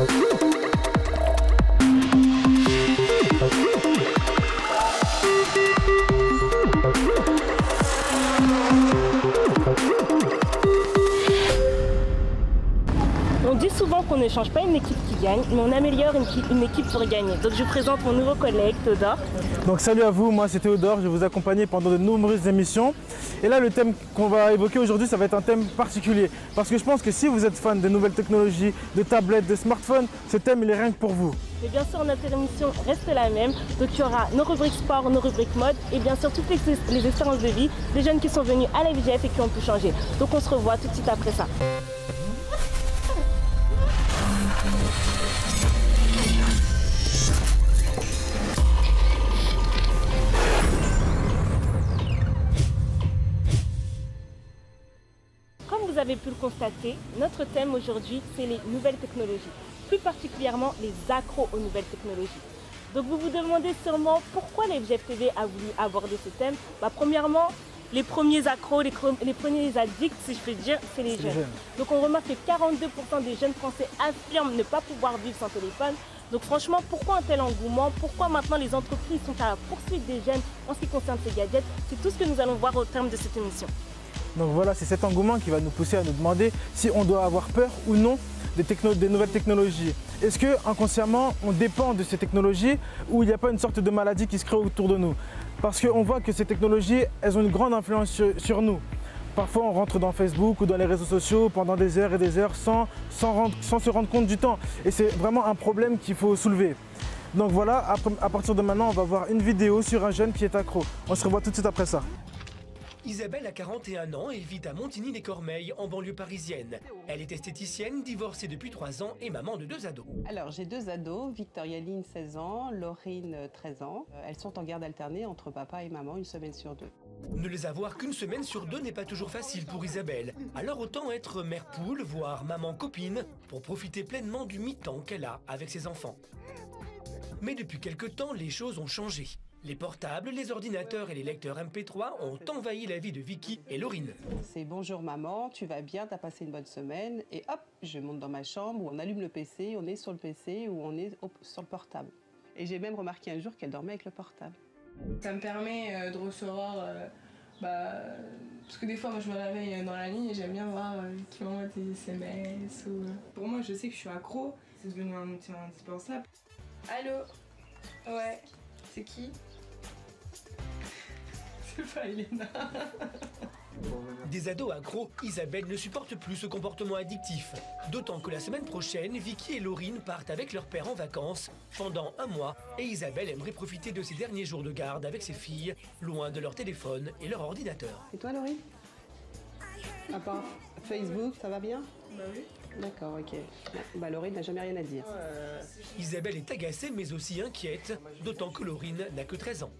On dit souvent qu'on ne change pas une équipe qui gagne, mais on améliore une équipe pour gagner. Donc je présente mon nouveau collègue, Théodore. Donc salut à vous, moi c'est Théodore, je vais vous accompagner pendant de nombreuses émissions. Et là le thème qu'on va évoquer aujourd'hui, ça va être un thème particulier. Parce que je pense que si vous êtes fan de nouvelles technologies, de tablettes, de smartphones, ce thème il est rien que pour vous. Et bien sûr notre émission reste la même. Donc il y aura nos rubriques sport, nos rubriques mode et bien sûr toutes les expériences de vie des jeunes qui sont venus à la VGF et qui ont pu changer. Donc on se revoit tout de suite après ça. Comme vous avez pu le constater, notre thème aujourd'hui, c'est les nouvelles technologies, plus particulièrement les accros aux nouvelles technologies. Donc vous vous demandez sûrement pourquoi la VGF TV a voulu aborder ce thème. Premièrement, les premiers accros, les premiers addicts, si je peux dire, c'est les jeunes. Donc on remarque que 42% des jeunes Français affirment ne pas pouvoir vivre sans téléphone. Donc franchement, pourquoi un tel engouement? Pourquoi maintenant les entreprises sont à la poursuite des jeunes en ce qui concerne ces gadgets? C'est tout ce que nous allons voir au terme de cette émission. Donc voilà, c'est cet engouement qui va nous pousser à nous demander si on doit avoir peur ou non des nouvelles technologies. Est-ce que inconsciemment on dépend de ces technologies ou il n'y a pas une sorte de maladie qui se crée autour de nous? Parce qu'on voit que ces technologies, elles ont une grande influence sur nous. Parfois on rentre dans Facebook ou dans les réseaux sociaux pendant des heures et des heures sans se rendre compte du temps. Et c'est vraiment un problème qu'il faut soulever. Donc voilà, à partir de maintenant, on va voir une vidéo sur un jeune qui est accro. On se revoit tout de suite après ça. Isabelle a 41 ans et vit à Montigny-les-Cormeilles, en banlieue parisienne. Elle est esthéticienne, divorcée depuis 3 ans et maman de 2 ados. Alors, j'ai 2 ados, Victoria-Line, 16 ans, Laurine, 13 ans. Elles sont en garde alternée entre papa et maman, une semaine sur 2. Ne les avoir qu'une semaine sur 2 n'est pas toujours facile pour Isabelle. Alors autant être mère poule, voire maman copine, pour profiter pleinement du mi-temps qu'elle a avec ses enfants. Mais depuis quelque temps, les choses ont changé. Les portables, les ordinateurs et les lecteurs MP3 ont envahi la vie de Vicky et Laurine. C'est bonjour maman, tu vas bien, t'as passé une bonne semaine. Et hop, je monte dans ma chambre où on allume le PC, on est sur le PC ou on est sur le portable. Et j'ai même remarqué un jour qu'elle dormait avec le portable. Ça me permet de recevoir, parce que des fois moi je me réveille dans la nuit et j'aime bien voir qui m'envoie des SMS. Pour moi je sais que je suis accro, c'est devenu un outil indispensable. Allô? Ouais, c'est qui? C'est pas Elena. Des ados accros, Isabelle ne supporte plus ce comportement addictif. D'autant que la semaine prochaine, Vicky et Laurine partent avec leur père en vacances pendant 1 mois et Isabelle aimerait profiter de ses derniers jours de garde avec ses filles, loin de leur téléphone et leur ordinateur. Et toi Laurine? À part Facebook, ça va bien? Bah oui. D'accord, ok. Bah Laurine n'a jamais rien à dire. Isabelle est agacée mais aussi inquiète, d'autant que Laurine n'a que 13 ans.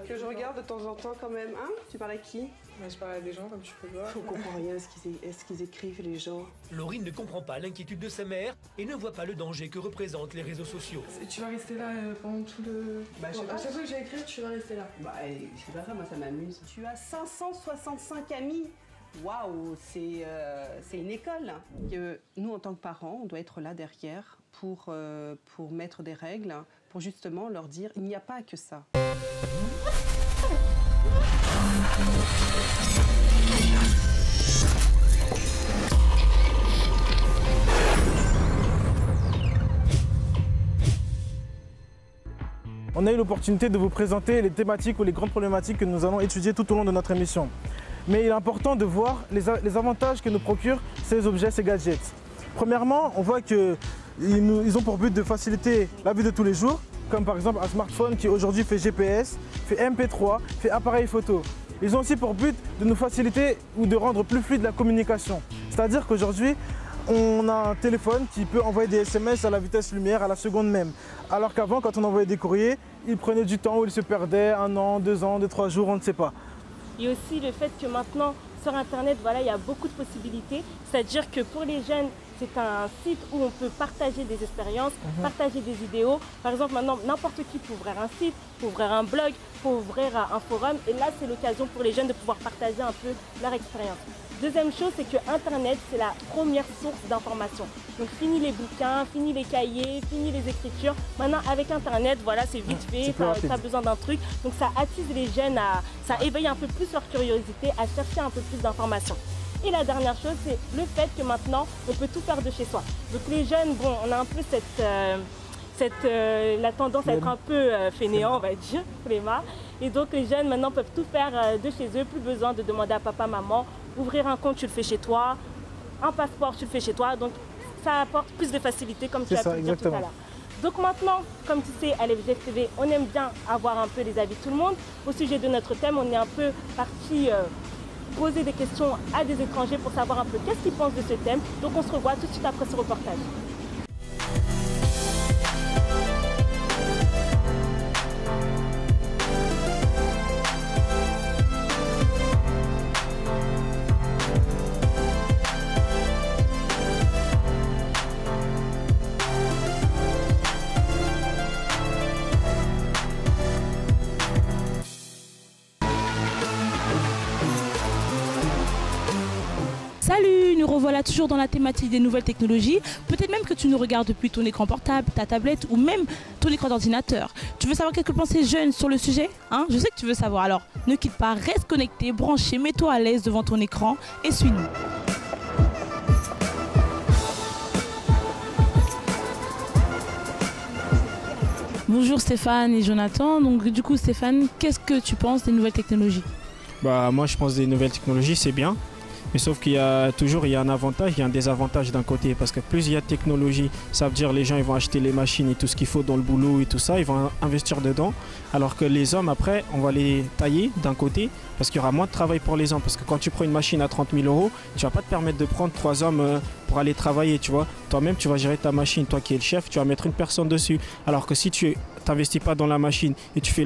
Que je regarde de temps en temps quand même, hein? Tu parles à qui? Bah, je parle à des gens comme tu peux voir. On comprend rien à ce qu'ils écrivent les gens. Laurine ne comprend pas l'inquiétude de sa mère et ne voit pas le danger que représentent les réseaux sociaux. Et tu vas rester là pendant tout le... Bah, je sais pas. À chaque fois que j'ai écrit, tu vas rester là. Bah, c'est pas ça, moi ça m'amuse. Tu as 565 amis. Waouh, c'est une école. Que nous, en tant que parents, on doit être là derrière pour mettre des règles, pour justement leur dire il n'y a pas que ça. On a eu l'opportunité de vous présenter les thématiques ou les grandes problématiques que nous allons étudier tout au long de notre émission. Mais il est important de voir les avantages que nous procurent ces objets, ces gadgets. Premièrement, on voit qu'ils ont pour but de faciliter la vie de tous les jours, comme par exemple un smartphone qui aujourd'hui fait GPS, fait MP3, fait appareil photo. Ils ont aussi pour but de nous faciliter ou de rendre plus fluide la communication. C'est-à-dire qu'aujourd'hui, on a un téléphone qui peut envoyer des SMS à la vitesse lumière, à la seconde même. Alors qu'avant, quand on envoyait des courriers, il prenait du temps ou il se perdait 1 an, 2 ans, 2-3 jours, on ne sait pas. Il y a aussi le fait que maintenant, sur Internet, voilà, il y a beaucoup de possibilités. C'est-à-dire que pour les jeunes, c'est un site où on peut partager des expériences, partager des vidéos. Par exemple, maintenant, n'importe qui peut ouvrir un site, peut ouvrir un blog, peut ouvrir un forum. Et là, c'est l'occasion pour les jeunes de pouvoir partager un peu leur expérience. Deuxième chose, c'est que Internet, c'est la première source d'information. Donc fini les bouquins, fini les cahiers, fini les écritures. Maintenant, avec Internet, voilà, c'est vite fait, tu as besoin d'un truc. Donc ça attise les jeunes, ça éveille un peu plus leur curiosité à chercher un peu plus d'informations. Et la dernière chose, c'est le fait que maintenant, on peut tout faire de chez soi. Donc les jeunes, bon, on a un peu la tendance à être un peu fainéant, on va dire, flemmard. Et donc les jeunes maintenant peuvent tout faire de chez eux, plus besoin de demander à papa, maman. Ouvrir un compte, tu le fais chez toi. Un passeport, tu le fais chez toi. Donc ça apporte plus de facilité, comme tu as pu le dire tout à l'heure. Donc maintenant, comme tu sais, à l'FGF TV, on aime bien avoir un peu les avis de tout le monde. Au sujet de notre thème, on est un peu parti poser des questions à des étrangers pour savoir un peu qu'est-ce qu'ils pensent de ce thème. Donc on se revoit tout de suite après ce reportage. Salut, nous revoilà toujours dans la thématique des nouvelles technologies. Peut-être même que tu nous regardes depuis ton écran portable, ta tablette ou même ton écran d'ordinateur. Tu veux savoir quelques pensées jeunes sur le sujet, hein? Je sais que tu veux savoir, alors ne quitte pas, reste connecté, branché, mets-toi à l'aise devant ton écran et suis-nous. Bonjour Stéphane et Jonathan. Donc du coup Stéphane, qu'est-ce que tu penses des nouvelles technologies? Moi je pense que des nouvelles technologies c'est bien. Mais sauf qu'il y a un avantage, il y a un désavantage d'un côté. Parce que plus il y a de technologie, ça veut dire les gens ils vont acheter les machines et tout ce qu'il faut dans le boulot et tout ça, ils vont investir dedans. Alors que les hommes après, on va les tailler d'un côté parce qu'il y aura moins de travail pour les hommes. Parce que quand tu prends une machine à 30 000 €, tu vas pas te permettre de prendre 3 hommes pour aller travailler, tu vois. Toi-même tu vas gérer ta machine, toi qui es le chef, tu vas mettre une personne dessus. Alors que si tu t'investis pas dans la machine et tu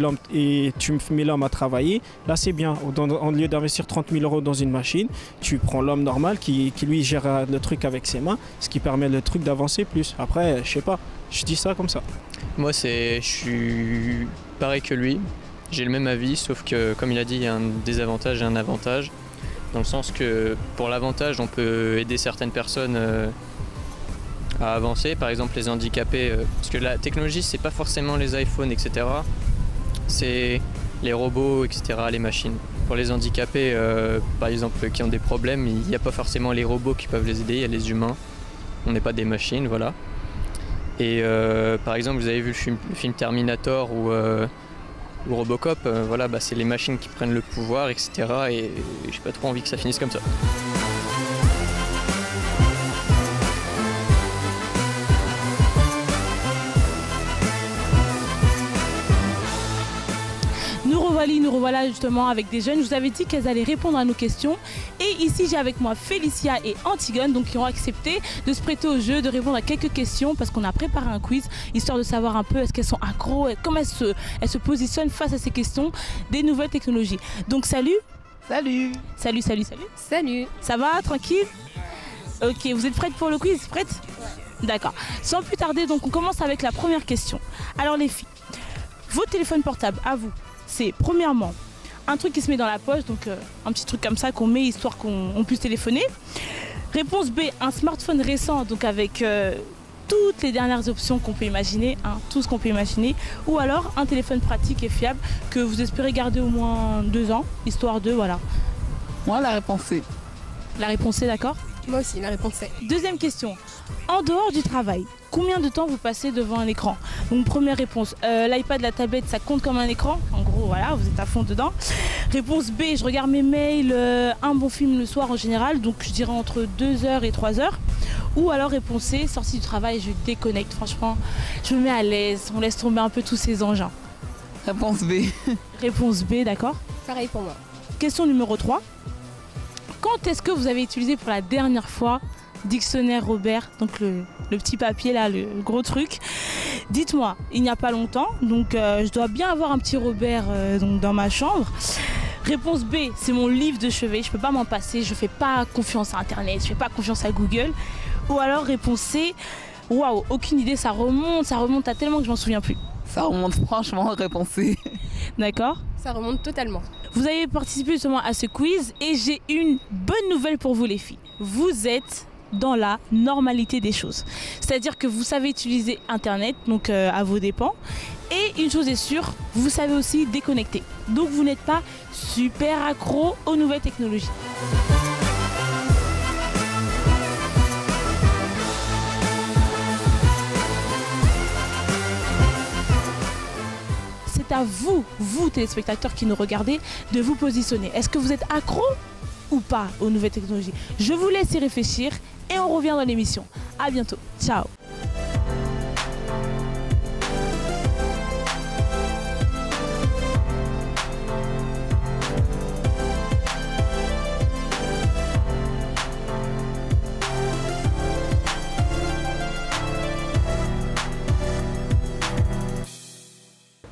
mets l'homme à travailler, là c'est bien. Au lieu d'investir 30 000 € dans une machine, tu prends l'homme normal qui lui gère le truc avec ses mains, ce qui permet le truc d'avancer plus. Après, je sais pas, je dis ça comme ça. Moi je suis pareil que lui, j'ai le même avis, sauf que comme il a dit, il y a un désavantage et un avantage. Dans le sens que pour l'avantage, on peut aider certaines personnes à avancer, par exemple les handicapés, parce que la technologie c'est pas forcément les iPhones etc, c'est les robots etc, les machines. Pour les handicapés par exemple qui ont des problèmes, il n'y a pas forcément les robots qui peuvent les aider, il y a les humains, on n'est pas des machines, voilà. Et par exemple vous avez vu le film Terminator ou Robocop, voilà, c'est les machines qui prennent le pouvoir etc, et j'ai pas trop envie que ça finisse comme ça. Nous revoilà justement avec des jeunes. Je vous avais dit qu'elles allaient répondre à nos questions. Et ici, j'ai avec moi Félicia et Antigone, donc qui ont accepté de se prêter au jeu, de répondre à quelques questions parce qu'on a préparé un quiz, histoire de savoir un peu est-ce qu'elles sont accros, comment elles se positionnent face à ces questions des nouvelles technologies. Donc salut. Salut. Salut. Salut. Ça va, tranquille? Ok, vous êtes prêtes pour le quiz? Prêtes? Ouais. D'accord. Sans plus tarder, donc on commence avec la première question. Alors les filles, vos téléphones portables, à vous, c'est premièrement un truc qui se met dans la poche, donc un petit truc comme ça qu'on met histoire qu'on puisse téléphoner. Réponse B, un smartphone récent, donc avec toutes les dernières options qu'on peut imaginer, hein, tout ce qu'on peut imaginer. Ou alors un téléphone pratique et fiable que vous espérez garder au moins 2 ans, histoire de, voilà. Moi, la réponse C. La réponse C, d'accord? Moi aussi, la réponse C. Deuxième question. En dehors du travail, combien de temps vous passez devant un écran? Donc première réponse, l'iPad, la tablette, ça compte comme un écran. En gros, voilà, vous êtes à fond dedans. Réponse B, je regarde mes mails, un bon film le soir en général, donc je dirais entre 2h et 3h. Ou alors réponse C, sortie du travail, je déconnecte. Franchement, je me mets à l'aise, on laisse tomber un peu tous ces engins. Réponse B. Réponse B, d'accord? Pareil pour moi. Question numéro 3. Quand est-ce que vous avez utilisé pour la dernière fois Dictionnaire Robert, donc le petit papier là, le gros truc? Dites-moi, il n'y a pas longtemps, donc je dois bien avoir un petit Robert donc dans ma chambre. Réponse B, c'est mon livre de chevet, je peux pas m'en passer, je fais pas confiance à Internet, je fais pas confiance à Google. Ou alors réponse C, waouh, aucune idée, ça remonte à tellement que je m'en souviens plus. Ça remonte franchement, réponse C. D'accord? Ça remonte totalement. Vous avez participé justement à ce quiz et j'ai une bonne nouvelle pour vous les filles. Vous êtes dans la normalité des choses. C'est-à-dire que vous savez utiliser Internet, donc à vos dépens. Et une chose est sûre, vous savez aussi déconnecter. Donc vous n'êtes pas super accro aux nouvelles technologies. C'est à vous, vous téléspectateurs qui nous regardez, de vous positionner. Est-ce que vous êtes accro ou pas aux nouvelles technologies? Je vous laisse y réfléchir et on revient dans l'émission. À bientôt. Ciao.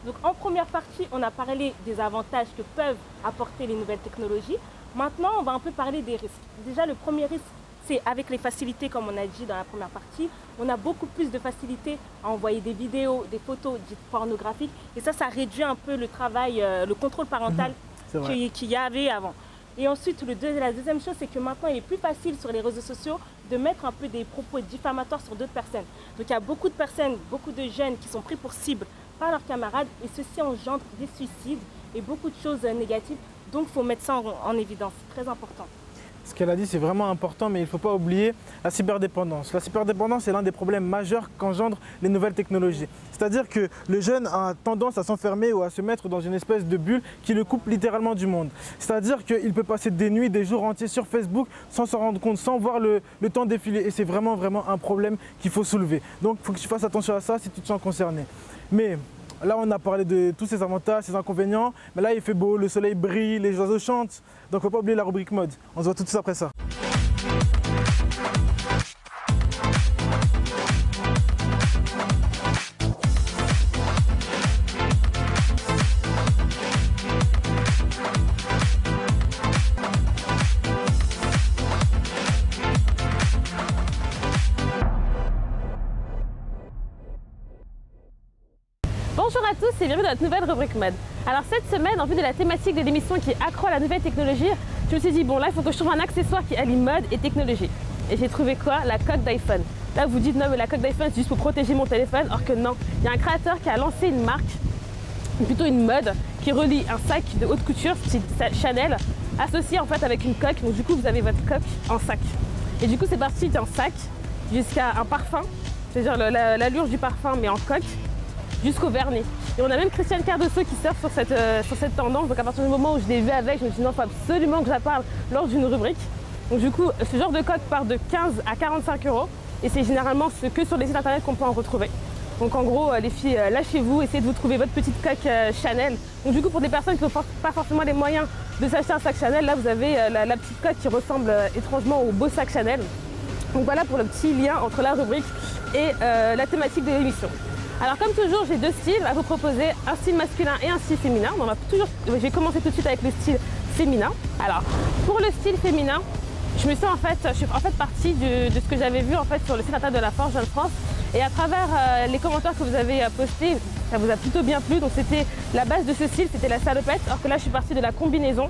Donc en première partie, on a parlé des avantages que peuvent apporter les nouvelles technologies. Maintenant, on va un peu parler des risques. Déjà, le premier risque, c'est avec les facilités, comme on a dit dans la première partie, on a beaucoup plus de facilité à envoyer des vidéos, des photos dites pornographiques. Et ça réduit un peu le travail, le contrôle parental qu'il y avait avant. Et ensuite, la deuxième chose, c'est que maintenant, il est plus facile sur les réseaux sociaux de mettre un peu des propos diffamatoires sur d'autres personnes. Donc il y a beaucoup de personnes, beaucoup de jeunes qui sont pris pour cible par leurs camarades et ceci engendre des suicides et beaucoup de choses négatives. Donc il faut mettre ça en évidence, c'est très important. Ce qu'elle a dit, c'est vraiment important, mais il ne faut pas oublier la cyberdépendance. La cyberdépendance est l'un des problèmes majeurs qu'engendrent les nouvelles technologies. C'est-à-dire que le jeune a tendance à s'enfermer ou à se mettre dans une espèce de bulle qui le coupe littéralement du monde. C'est-à-dire qu'il peut passer des nuits, des jours entiers sur Facebook sans s'en rendre compte, sans voir le temps défiler. Et c'est vraiment un problème qu'il faut soulever. Donc il faut que tu fasses attention à ça si tu te sens concerné. Mais là, on a parlé de tous ces avantages, ces inconvénients. Mais là, il fait beau, le soleil brille, les oiseaux chantent. Donc, il ne faut pas oublier la rubrique mode. On se voit tout de suite après ça. Bonjour à tous et bienvenue dans notre nouvelle rubrique mode. Alors cette semaine, en vue de la thématique de l'émission qui est accro à la nouvelle technologie, je me suis dit bon là il faut que je trouve un accessoire qui allie mode et technologie. Et j'ai trouvé quoi? La coque d'iPhone. Là vous dites non mais la coque d'iPhone c'est juste pour protéger mon téléphone, or que non. Il y a un créateur qui a lancé une marque, plutôt une mode, qui relie un sac de haute couture, style Chanel, associé en fait avec une coque. Donc du coup vous avez votre coque en sac. Et du coup c'est parti d'un sac jusqu'à un parfum, c'est-à-dire l'allure du parfum mais en coque, jusqu'au vernis. Et on a même Christiane Cardoso qui surfe sur cette tendance. Donc à partir du moment où je l'ai vu avec, je me suis dit non, il faut absolument que j'en parle lors d'une rubrique. Donc du coup, ce genre de coque part de 15 à 45 € et c'est généralement que sur les sites internet qu'on peut en retrouver. Donc en gros, les filles, lâchez-vous, essayez de vous trouver votre petite coque Chanel. Donc du coup, pour des personnes qui n'ont pas forcément les moyens de s'acheter un sac Chanel, là vous avez la petite coque qui ressemble étrangement au beau sac Chanel. Donc voilà pour le petit lien entre la rubrique et la thématique de l'émission. Alors comme toujours, j'ai deux styles à vous proposer, un style masculin et un style féminin. Je vais commencer tout de suite avec le style féminin. Alors pour le style féminin, je suis en fait partie de ce que j'avais vu en fait sur le site internet de la Forge Jeune France. Et à travers les commentaires que vous avez postés, ça vous a plutôt bien plu. Donc c'était la base de ce style, c'était la salopette, alors que là je suis partie de la combinaison.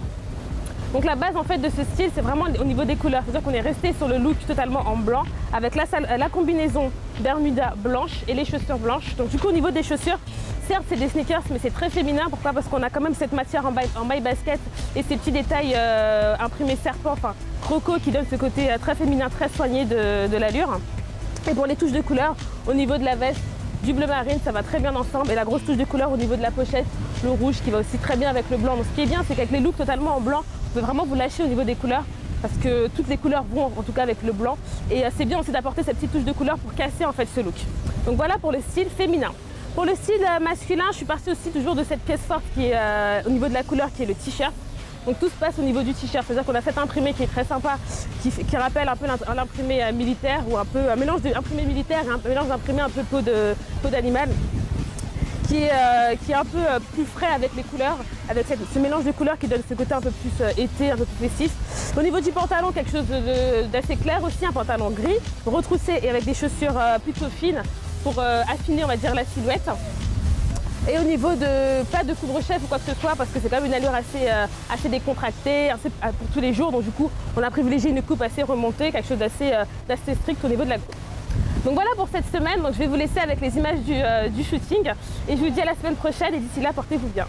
Donc la base en fait de ce style, c'est vraiment au niveau des couleurs. C'est-à-dire qu'on est resté sur le look totalement en blanc avec la combinaison Bermuda blanche et les chaussures blanches. Donc du coup au niveau des chaussures, certes c'est des sneakers mais c'est très féminin. Pourquoi? Parce qu'on a quand même cette matière en maille basket et ces petits détails imprimés serpent, enfin croco qui donnent ce côté très féminin, très soigné de l'allure. Et pour les touches de couleur, au niveau de la veste, du bleu marine, ça va très bien ensemble. Et la grosse touche de couleur au niveau de la pochette, le rouge qui va aussi très bien avec le blanc. Donc ce qui est bien, c'est qu'avec les looks totalement en blanc, vous pouvez vraiment vous lâcher au niveau des couleurs parce que toutes les couleurs vont en tout cas avec le blanc. Et c'est bien aussi d'apporter cette petite touche de couleur pour casser en fait ce look. Donc voilà pour le style féminin. Pour le style masculin, je suis partie aussi toujours de cette pièce forte qui est au niveau de la couleur qui est le t-shirt. Donc tout se passe au niveau du t-shirt, c'est-à-dire qu'on a cet imprimé qui est très sympa, qui rappelle un peu l'imprimé militaire ou un peu un mélange d'imprimé militaire et un mélange d'imprimé un peu peau d'animal, qui est un peu plus frais avec les couleurs, avec ce mélange de couleurs qui donne ce côté un peu plus été, un peu plus festif. Au niveau du pantalon, quelque chose d'assez clair aussi, un pantalon gris, retroussé et avec des chaussures plutôt fines pour affiner on va dire la silhouette. Et au niveau de, pas de couvre-chef ou quoi que ce soit, parce que c'est quand même une allure assez décontractée, pour tous les jours, donc du coup on a privilégié une coupe assez remontée, quelque chose d'assez strict au niveau de la coupe. Donc voilà pour cette semaine, donc je vais vous laisser avec les images du shooting et je vous dis à la semaine prochaine et d'ici là portez-vous bien.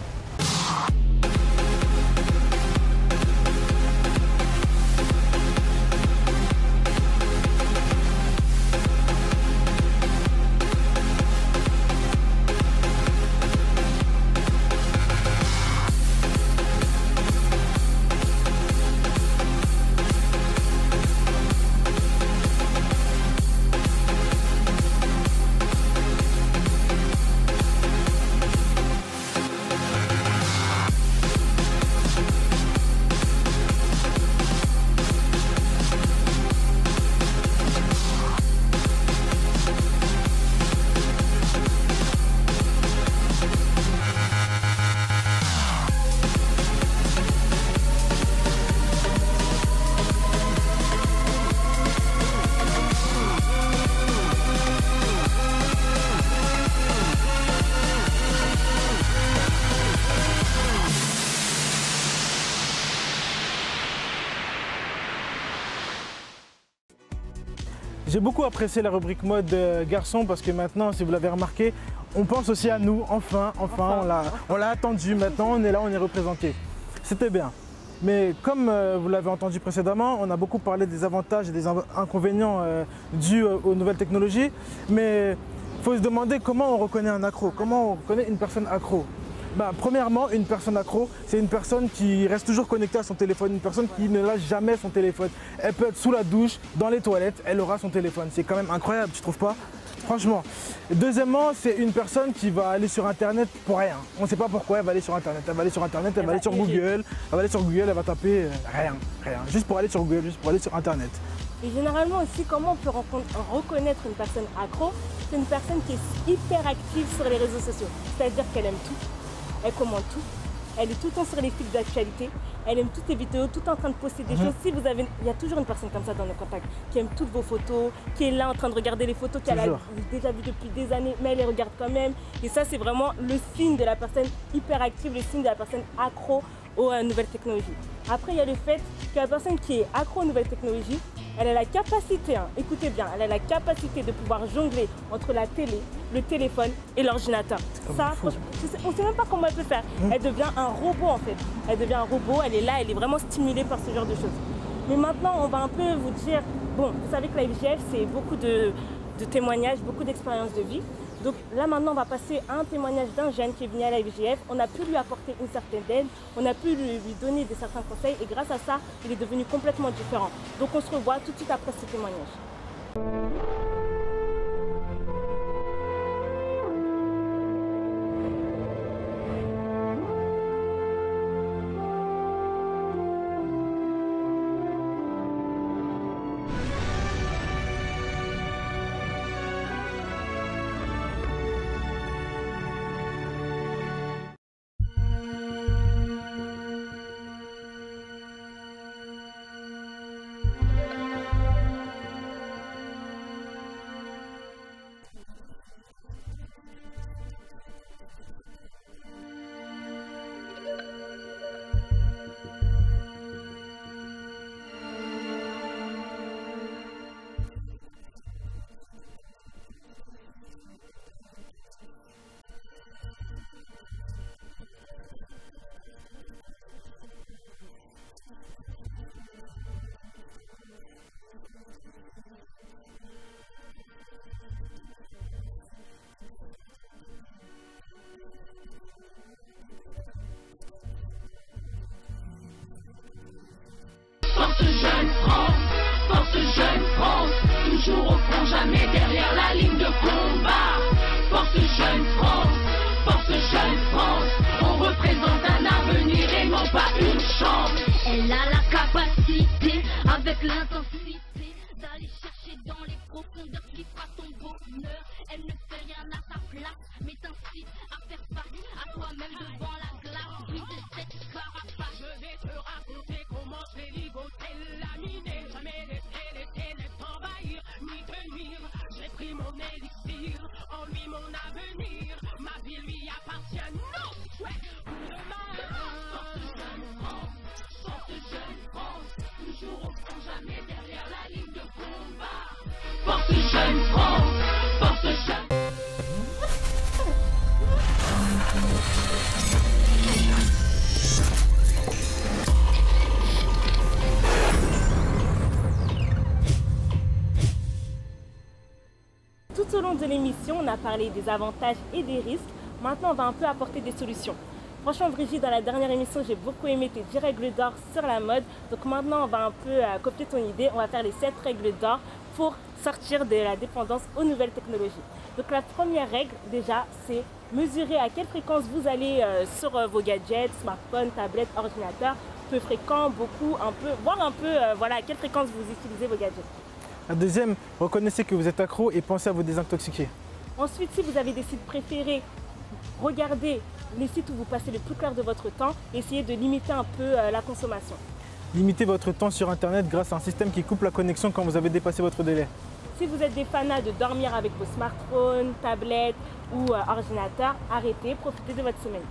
J'ai beaucoup apprécié la rubrique mode garçon parce que maintenant, si vous l'avez remarqué, on pense aussi à nous, enfin, on l'a attendu, maintenant on est là, on est représenté. C'était bien. Mais comme vous l'avez entendu précédemment, on a beaucoup parlé des avantages et des inconvénients dus aux nouvelles technologies, mais il faut se demander comment on reconnaît un accro, comment on reconnaît une personne accro. Premièrement, une personne accro, c'est une personne qui reste toujours connectée à son téléphone, une personne qui ne lâche jamais son téléphone. Elle peut être sous la douche, dans les toilettes, elle aura son téléphone. C'est quand même incroyable, tu trouves pas? Franchement. Deuxièmement, c'est une personne qui va aller sur Internet pour rien. On ne sait pas pourquoi elle va aller sur Internet. Elle va aller sur Internet, elle va aller sur Google, elle va taper rien. Juste pour aller sur Google, juste pour aller sur Internet. Et généralement aussi, comment on peut reconnaître une personne accro? C'est une personne qui est hyper active sur les réseaux sociaux. C'est-à-dire qu'elle aime tout. Elle commente tout, elle est tout le temps sur les fils d'actualité, elle aime toutes les vidéos, tout en train de poster des choses. Si vous avez, il y a toujours une personne comme ça dans nos contacts, qui aime toutes vos photos, qui est là en train de regarder les photos qu'elle a déjà vues depuis des années, mais elle les regarde quand même. Et ça, c'est vraiment le signe de la personne hyper active, le signe de la personne accro aux nouvelles technologies. Après, il y a le fait que la personne qui est accro aux nouvelles technologies, elle a la capacité, écoutez bien, elle a la capacité de pouvoir jongler entre la télé, le téléphone et l'ordinateur. Ça, on ne sait même pas comment elle peut faire. Elle devient un robot en fait. Elle devient un robot, elle est là, elle est vraiment stimulée par ce genre de choses. Mais maintenant, on va un peu vous dire, bon, vous savez que la FGF, c'est beaucoup de témoignages, beaucoup d'expériences de vie. Donc là maintenant on va passer à un témoignage d'un jeune qui est venu à la FGF, on a pu lui apporter une certaine aide, on a pu lui donner certains conseils et grâce à ça, il est devenu complètement différent. Donc on se revoit tout de suite après ce témoignage. toujours au front, jamais derrière la ligne de combat. Force jeune France, force jeune France, on représente un avenir et non pas une chance. Elle a la capacité, avec l'intensité, d'aller chercher dans les profondeurs qui fera ton bonheur. Elle ne fait rien à sa place, mais t'incite à faire face à toi-même devant la glace. Oui, c'est cette carapace. Je vais te raconter comment je l'ai ligoté, laminé. Jamais laissé les ténèbres t'envahir, ni tenir. J'ai pris mon élixir. choisir. En lui mon avenir, ma vie lui appartient. Non, ouais, pour demain. Force jeune France, force jeune France, toujours au front, jamais derrière la ligne de combat. Force jeune France, force jeune. Tout au long de l'émission, on a parlé des avantages et des risques. Maintenant, on va un peu apporter des solutions. Franchement, Brigitte, dans la dernière émission, j'ai beaucoup aimé tes 10 règles d'or sur la mode. Donc maintenant, on va un peu copier ton idée. On va faire les 7 règles d'or pour sortir de la dépendance aux nouvelles technologies. Donc la première règle, déjà, c'est mesurer à quelle fréquence vous allez sur vos gadgets, smartphones, tablettes, ordinateurs. Peu fréquent, beaucoup, un peu, voir un peu voilà, à quelle fréquence vous utilisez vos gadgets. La deuxième, reconnaissez que vous êtes accro et pensez à vous désintoxiquer. Ensuite, si vous avez des sites préférés, regardez les sites où vous passez le plus clair de votre temps et essayez de limiter un peu la consommation. Limitez votre temps sur Internet grâce à un système qui coupe la connexion quand vous avez dépassé votre délai. Si vous êtes des fanats de dormir avec vos smartphones, tablettes ou ordinateurs, arrêtez, profitez de votre semaine.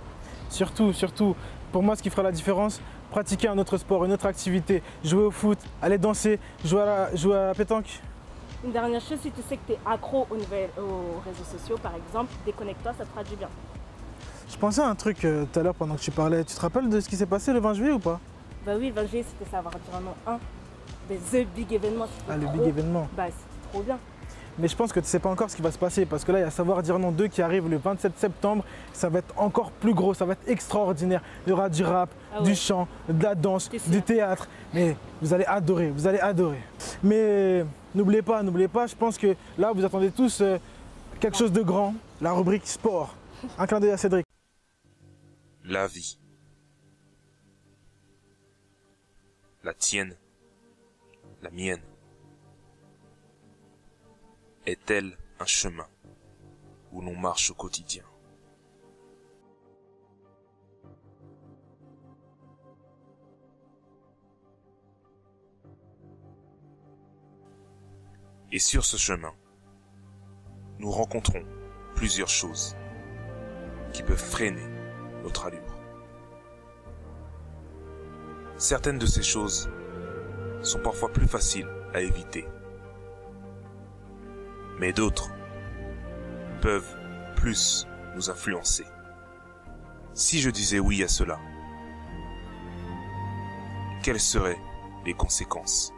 Surtout, pour moi, ce qui fera la différence, pratiquer un autre sport, une autre activité, jouer au foot, aller danser, jouer à la pétanque. Une dernière chose, si tu sais que tu es accro aux réseaux sociaux, par exemple, déconnecte-toi, ça te fera du bien. Je pensais à un truc tout à l'heure pendant que tu parlais. Tu te rappelles de ce qui s'est passé le 20 juillet ou pas? Bah oui, le 20 juillet, c'était savoir dire un nom 1. The big événement. Ah, le big événement. Bah, c'était trop bien. Mais je pense que tu ne sais pas encore ce qui va se passer parce que là, il y a Savoir dire non 2 qui arrive le 27 septembre. Ça va être encore plus gros, ça va être extraordinaire. Il y aura du rap, du chant, de la danse, du théâtre. Mais vous allez adorer, vous allez adorer. Mais n'oubliez pas, je pense que là, vous attendez tous quelque chose de grand. La rubrique sport. Un clin d'œil à Cédric. La vie. La tienne. La mienne. Est-elle un chemin où l'on marche au quotidien? Et sur ce chemin, nous rencontrons plusieurs choses qui peuvent freiner notre allure. Certaines de ces choses sont parfois plus faciles à éviter, mais d'autres peuvent plus nous influencer. Si je disais oui à cela, quelles seraient les conséquences?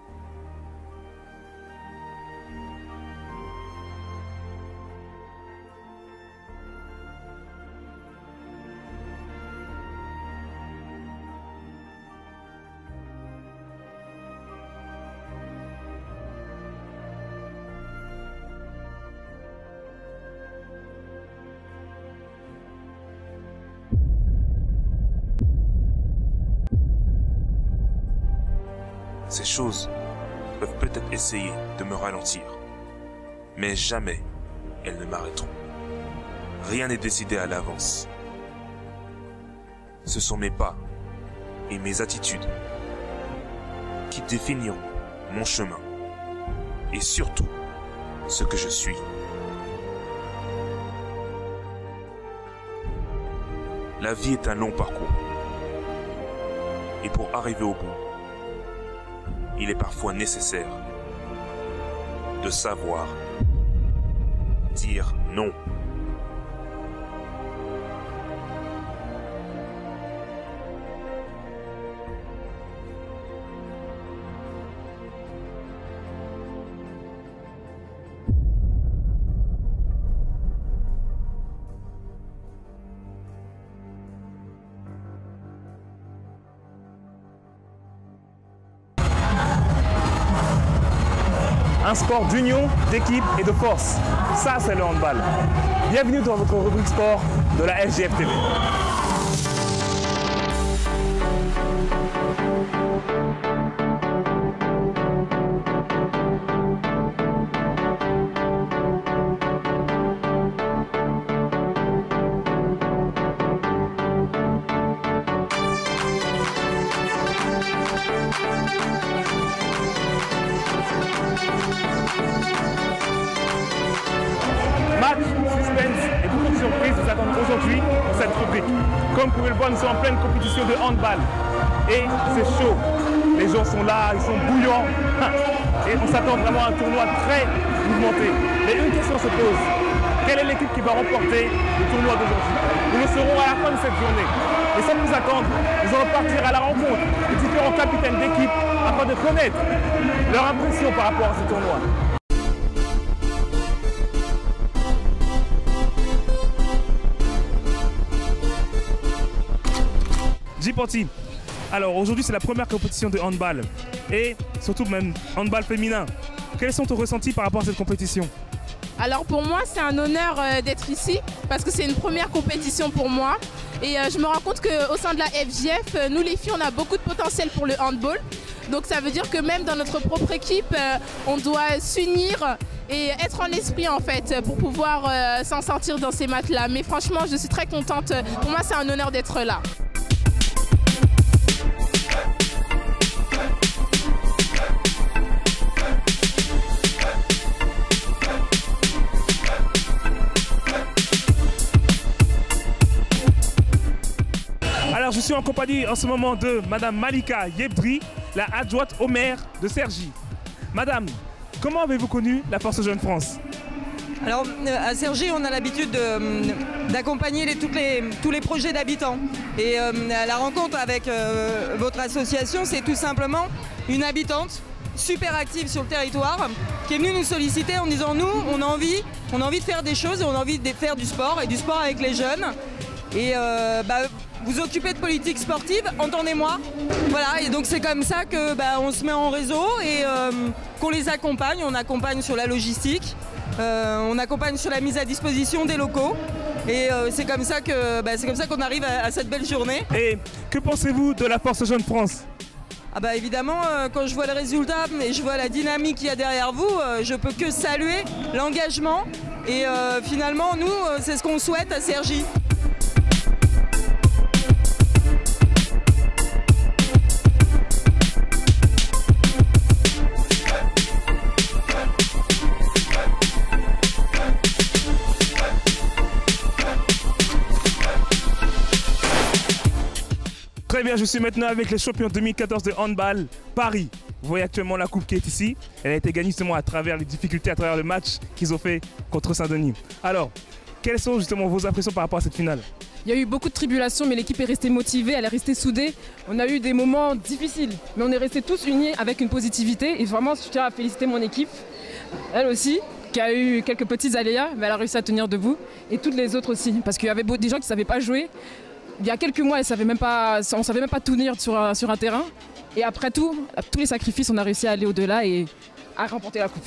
Ces choses peuvent peut-être essayer de me ralentir, mais jamais elles ne m'arrêteront. Rien n'est décidé à l'avance. Ce sont mes pas et mes attitudes qui définiront mon chemin et surtout ce que je suis. La vie est un long parcours et pour arriver au bout, il est parfois nécessaire de savoir dire non. Un sport d'union, d'équipe et de force. Ça, c'est le handball. Bienvenue dans votre rubrique sport de la SGF TV. Afrique. Comme vous pouvez le voir, nous sommes en pleine compétition de handball. Et c'est chaud. Les gens sont là, ils sont bouillants. Et on s'attend vraiment à un tournoi très mouvementé. Mais une question se pose. Quelle est l'équipe qui va remporter le tournoi d'aujourd'hui? Nous le saurons à la fin de cette journée. Et sans plus attendre, nous allons partir à la rencontre des différents capitaines d'équipe afin de connaître leur impression par rapport à ce tournoi. J-Porty, alors aujourd'hui c'est la première compétition de handball et surtout même handball féminin. Quels sont tes ressentis par rapport à cette compétition? Alors pour moi c'est un honneur d'être ici parce que c'est une première compétition pour moi et je me rends compte qu'au sein de la FJF, nous les filles on a beaucoup de potentiel pour le handball. Donc ça veut dire que même dans notre propre équipe, on doit s'unir et être en esprit en fait pour pouvoir s'en sortir dans ces matchs-là. Mais franchement je suis très contente, pour moi c'est un honneur d'être là. Alors je suis en compagnie en ce moment de Madame Malika Yebdri, la adjointe au maire de Cergy. Madame, comment avez-vous connu la Force Jeune France? Alors à Cergy, on a l'habitude d'accompagner tous les projets d'habitants. Et la rencontre avec votre association, c'est tout simplement une habitante super active sur le territoire qui est venue nous solliciter en disant nous, on a envie de faire des choses, on a envie de faire du sport et du sport avec les jeunes. Et vous occupez de politique sportive, entendez-moi. Voilà, et donc c'est comme ça que on se met en réseau et qu'on les accompagne. On accompagne sur la logistique, on accompagne sur la mise à disposition des locaux. Et c'est comme ça qu'on arrive à cette belle journée. Et que pensez-vous de la Force Jeune France? Ah évidemment, quand je vois le résultat et je vois la dynamique qu'il y a derrière vous, je peux que saluer l'engagement. Et finalement, nous, c'est ce qu'on souhaite à Cergy. Très bien, je suis maintenant avec les champions 2014 de handball Paris. Vous voyez actuellement la coupe qui est ici. Elle a été gagnée justement à travers les difficultés, à travers le match qu'ils ont fait contre Saint-Denis. Alors, quelles sont justement vos impressions par rapport à cette finale? Il y a eu beaucoup de tribulations, mais l'équipe est restée motivée, elle est restée soudée. On a eu des moments difficiles, mais on est restés tous unis avec une positivité. Et vraiment, je tiens à féliciter mon équipe, elle aussi, qui a eu quelques petits aléas, mais elle a réussi à tenir debout. Et toutes les autres aussi, parce qu'il y avait des gens qui ne savaient pas jouer. Il y a quelques mois, on ne savait même pas tenir sur un terrain. Et après tous les sacrifices, on a réussi à aller au-delà et à remporter la coupe.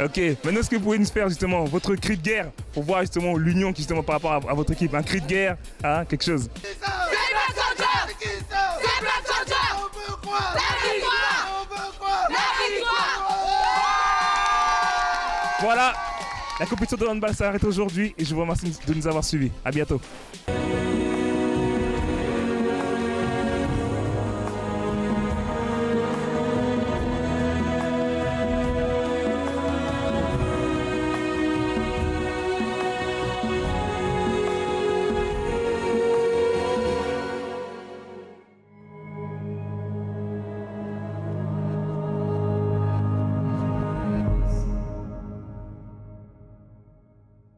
Ok, maintenant est-ce que vous pouvez nous faire justement votre cri de guerre pour voir justement l'union justement par rapport à votre équipe, un cri de guerre, hein, quelque chose. Voilà, la compétition de handball s'arrête aujourd'hui et je vous remercie de nous avoir suivis. À bientôt.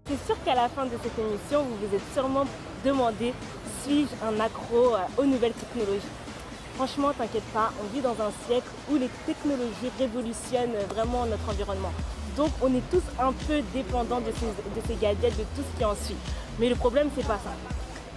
C'est sûr qu'à la fin de cette émission, vous vous êtes sûrement demandé, suis-je un accro aux nouvelles technologies? Franchement, t'inquiète pas, on vit dans un siècle où les technologies révolutionnent vraiment notre environnement. Donc on est tous un peu dépendants de ces gadgets, de tout ce qui en suit. Mais le problème, c'est pas ça.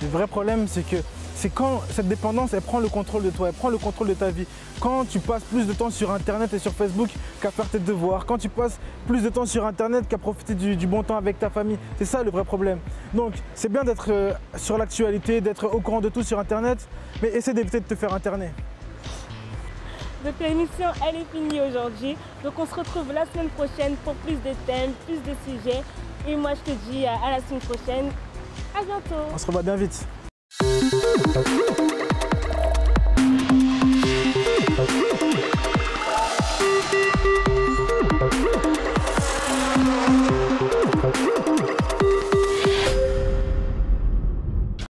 Le vrai problème, c'est quand cette dépendance, elle prend le contrôle de toi, elle prend le contrôle de ta vie. Quand tu passes plus de temps sur Internet et sur Facebook qu'à faire tes devoirs, quand tu passes plus de temps sur Internet qu'à profiter du bon temps avec ta famille, c'est ça le vrai problème. Donc c'est bien d'être sur l'actualité, d'être au courant de tout sur Internet, mais essaie d'éviter de te faire interner. Donc l'émission, elle est finie aujourd'hui. Donc on se retrouve la semaine prochaine pour plus de thèmes, plus de sujets. Et moi je te dis à la semaine prochaine. À bientôt. On se revoit bien vite.